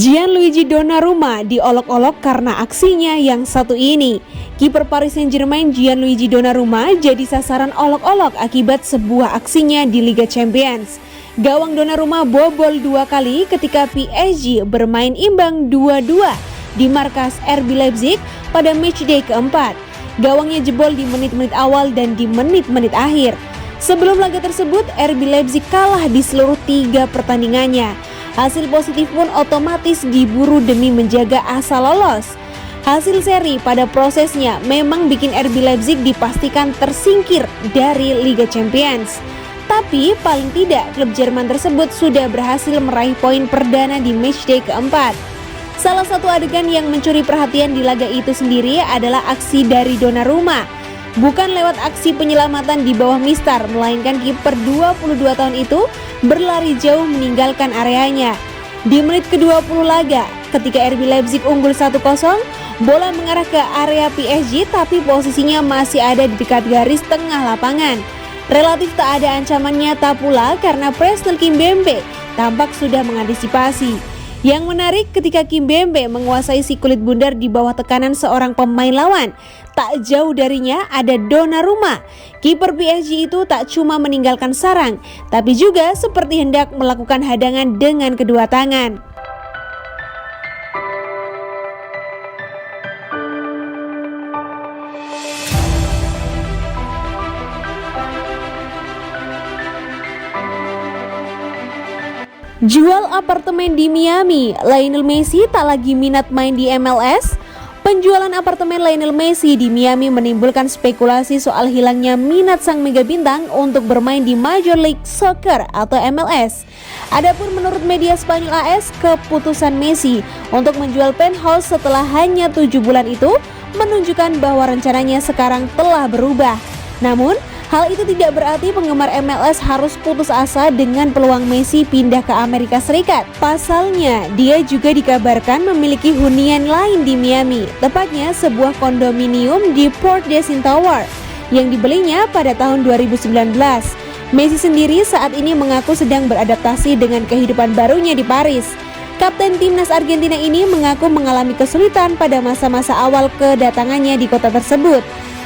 Gianluigi Donnarumma diolok-olok karena aksinya yang satu ini. Kiper Paris Saint-Germain Gianluigi Donnarumma jadi sasaran olok-olok akibat sebuah aksinya di Liga Champions. Gawang Donnarumma bobol 2 kali ketika PSG bermain imbang 2-2 di markas RB Leipzig pada matchday keempat. Gawangnya jebol di menit-menit awal dan di menit-menit akhir. Sebelum laga tersebut, RB Leipzig kalah di seluruh 3 pertandingannya. Hasil positif pun otomatis diburu demi menjaga asa lolos. Hasil seri pada prosesnya memang bikin RB Leipzig dipastikan tersingkir dari Liga Champions. Tapi paling tidak klub Jerman tersebut sudah berhasil meraih poin perdana di matchday keempat. Salah satu adegan yang mencuri perhatian di laga itu sendiri adalah aksi dari Donnarumma. Bukan lewat aksi penyelamatan di bawah mistar, melainkan kiper 22 tahun itu berlari jauh meninggalkan areanya. Di menit ke-20 laga, ketika RB Leipzig unggul 1-0, bola mengarah ke area PSG tapi posisinya masih ada di dekat garis tengah lapangan. Relatif tak ada ancaman nyata pula karena Presnel Kimpembe tampak sudah mengantisipasi. Yang menarik ketika Kimpembe menguasai si kulit bundar di bawah tekanan seorang pemain lawan. Tak jauh darinya ada Donnarumma. Kiper PSG itu tak cuma meninggalkan sarang, tapi juga seperti hendak melakukan hadangan dengan kedua tangan. Jual apartemen di Miami, Lionel Messi tak lagi minat main di MLS. Penjualan apartemen Lionel Messi di Miami menimbulkan spekulasi soal hilangnya minat sang mega bintang untuk bermain di Major League Soccer atau MLS. Adapun menurut media Spanyol AS, keputusan Messi untuk menjual penthouse setelah hanya 7 bulan itu menunjukkan bahwa rencananya sekarang telah berubah. Namun, hal itu tidak berarti penggemar MLS harus putus asa dengan peluang Messi pindah ke Amerika Serikat. Pasalnya, dia juga dikabarkan memiliki hunian lain di Miami, tepatnya sebuah kondominium di Port Desin Tower yang dibelinya pada tahun 2019. Messi sendiri saat ini mengaku sedang beradaptasi dengan kehidupan barunya di Paris. Kapten timnas Argentina ini mengaku mengalami kesulitan pada masa-masa awal kedatangannya di kota tersebut.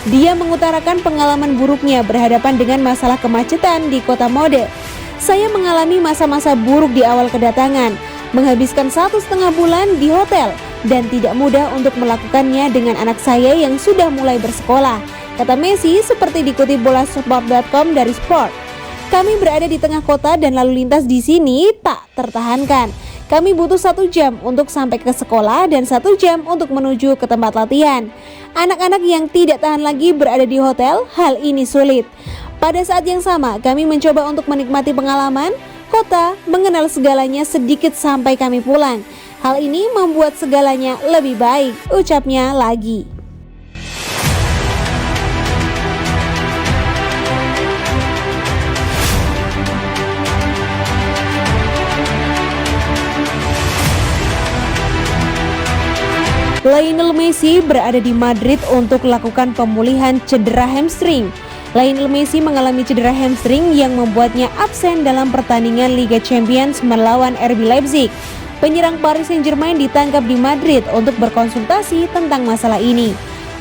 Dia mengutarakan pengalaman buruknya berhadapan dengan masalah kemacetan di kota mode. Saya mengalami masa-masa buruk di awal kedatangan, menghabiskan 1,5 bulan di hotel, dan tidak mudah untuk melakukannya dengan anak saya yang sudah mulai bersekolah, kata Messi seperti dikutip bolashop.com dari Sport. Kami berada di tengah kota dan lalu lintas di sini tak tertahankan. Kami butuh 1 jam untuk sampai ke sekolah dan 1 jam untuk menuju ke tempat latihan. Anak-anak yang tidak tahan lagi berada di hotel, hal ini sulit. Pada saat yang sama, kami mencoba untuk menikmati pengalaman kota, mengenal segalanya sedikit sampai kami pulang. Hal ini membuat segalanya lebih baik, ucapnya lagi. Lionel Messi berada di Madrid untuk melakukan pemulihan cedera hamstring. Lionel Messi mengalami cedera hamstring yang membuatnya absen dalam pertandingan Liga Champions melawan RB Leipzig. Penyerang Paris Saint-Germain ditangkap di Madrid untuk berkonsultasi tentang masalah ini.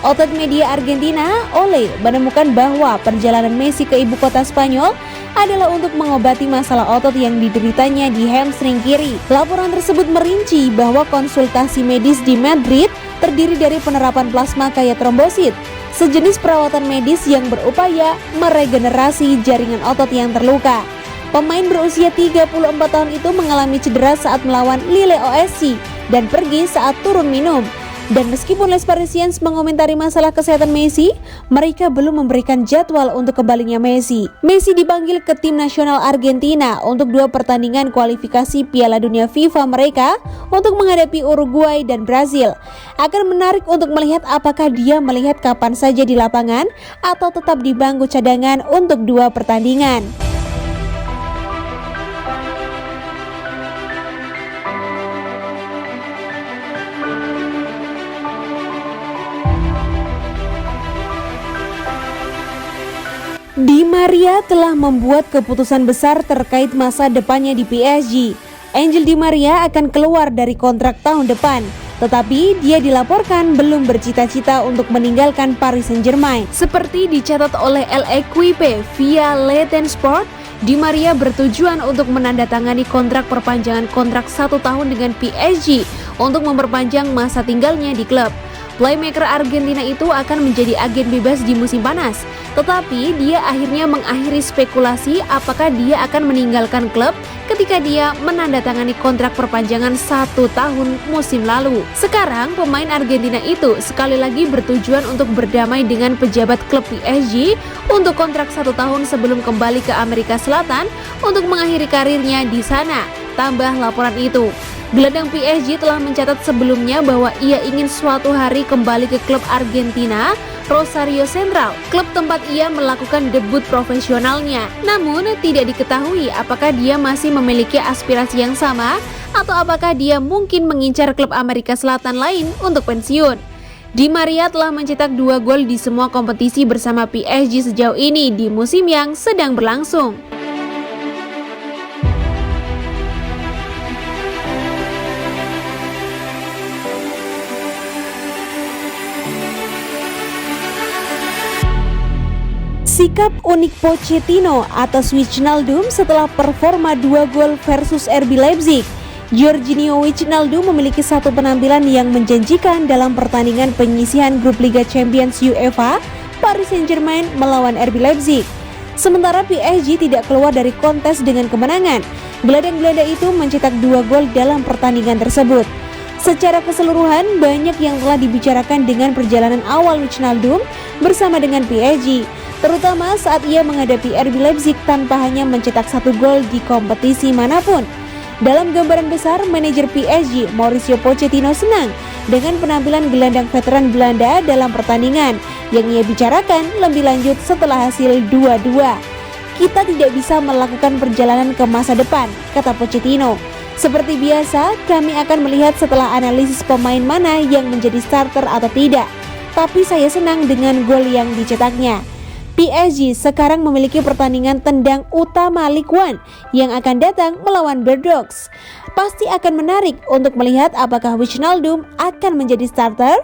Outlet media Argentina, Ole, menemukan bahwa perjalanan Messi ke ibu kota Spanyol adalah untuk mengobati masalah otot yang dideritanya di hamstring kiri. Laporan tersebut merinci bahwa konsultasi medis di Madrid terdiri dari penerapan plasma kaya trombosit, sejenis perawatan medis yang berupaya meregenerasi jaringan otot yang terluka. Pemain berusia 34 tahun itu mengalami cedera saat melawan Lille OSC dan pergi saat turun minum. Dan meskipun Les Parisiens mengomentari masalah kesehatan Messi, mereka belum memberikan jadwal untuk kembalinya Messi. Messi dipanggil ke tim nasional Argentina untuk 2 pertandingan kualifikasi Piala Dunia FIFA mereka untuk menghadapi Uruguay dan Brazil. Akan menarik untuk melihat apakah dia melihat kapan saja di lapangan atau tetap di bangku cadangan untuk 2 pertandingan. Di Maria telah membuat keputusan besar terkait masa depannya di PSG. Angel Di Maria akan keluar dari kontrak tahun depan. Tetapi dia dilaporkan belum bercita-cita untuk meninggalkan Paris Saint-Germain. Seperti dicatat oleh L'Equipe via Le Temps Sport, Di Maria bertujuan untuk menandatangani kontrak perpanjangan kontrak 1 tahun dengan PSG untuk memperpanjang masa tinggalnya di klub. Playmaker Argentina itu akan menjadi agen bebas di musim panas. Tetapi dia akhirnya mengakhiri spekulasi apakah dia akan meninggalkan klub ketika dia menandatangani kontrak perpanjangan 1 tahun musim lalu. Sekarang pemain Argentina itu sekali lagi bertujuan untuk berdamai dengan pejabat klub PSG untuk kontrak 1 tahun sebelum kembali ke Amerika Selatan untuk mengakhiri karirnya di sana. Tambah laporan itu, gelandang PSG telah mencatat sebelumnya bahwa ia ingin suatu hari kembali ke klub Argentina, Rosario Central, klub tempat ia melakukan debut profesionalnya. Namun tidak diketahui apakah dia masih memiliki aspirasi yang sama atau apakah dia mungkin mengincar klub Amerika Selatan lain untuk pensiun. Di Maria telah mencetak 2 gol di semua kompetisi bersama PSG sejauh ini di musim yang sedang berlangsung. Sikap unik Pochettino atas Wijnaldum setelah performa 2 gol versus RB Leipzig. Jorginho Wijnaldum memiliki satu penampilan yang menjanjikan dalam pertandingan penyisihan grup Liga Champions UEFA Paris Saint-Germain melawan RB Leipzig. Sementara PSG tidak keluar dari kontes dengan kemenangan. Gelandang Belanda itu mencetak 2 gol dalam pertandingan tersebut. Secara keseluruhan, banyak yang telah dibicarakan dengan perjalanan awal Wijnaldum bersama dengan PSG, terutama saat ia menghadapi RB Leipzig tanpa hanya mencetak 1 gol di kompetisi manapun. Dalam gambaran besar, manajer PSG Mauricio Pochettino senang dengan penampilan gelandang veteran Belanda dalam pertandingan yang ia bicarakan lebih lanjut setelah hasil 2-2. Kita tidak bisa melakukan perjalanan ke masa depan, kata Pochettino. Seperti biasa, kami akan melihat setelah analisis pemain mana yang menjadi starter atau tidak. Tapi saya senang dengan gol yang dicetaknya. PSG sekarang memiliki pertandingan tendang utama Ligue 1 yang akan datang melawan Bordeaux. Pasti akan menarik untuk melihat apakah Wijnaldum akan menjadi starter